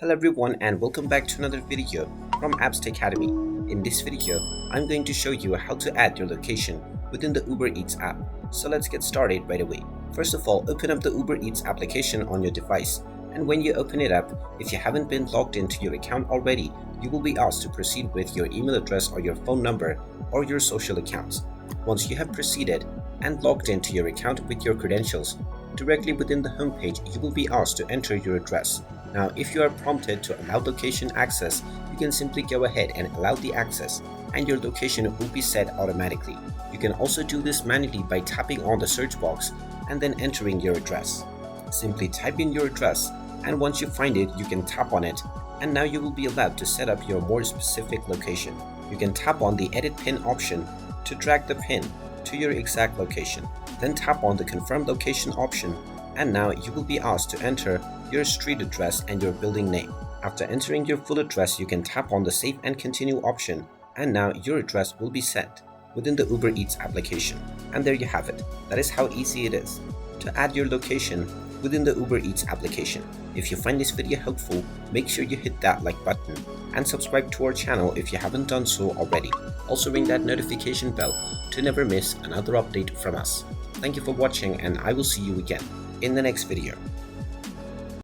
Hello everyone and welcome back to another video from Apps Academy. In this video, I'm going to show you how to add your location within the Uber Eats app. So let's get started right away. First of all, open up the Uber Eats application on your device. And when you open it up, if you haven't been logged into your account already, you will be asked to proceed with your email address or your phone number or your social accounts. Once you have proceeded and logged into your account with your credentials, directly within the homepage, you will be asked to enter your address. Now, if you are prompted to allow location access, you can simply go ahead and allow the access, and your location will be set automatically. You can also do this manually by tapping on the search box and then entering your address. Simply type in your address, and once you find it, you can tap on it, and now you will be allowed to set up your more specific location. You can tap on the Edit Pin option to drag the pin to your exact location. Then tap on the Confirm Location option, and now you will be asked to enter your street address and your building name. After entering your full address, you can tap on the Save and Continue option, and now your address will be set within the Uber Eats application. And there you have it. That is how easy it is to add your location within the Uber Eats application. If you find this video helpful, make sure you hit that like button and subscribe to our channel if you haven't done so already. Also ring that notification bell to never miss another update from us. Thank you for watching, and I will see you again in the next video.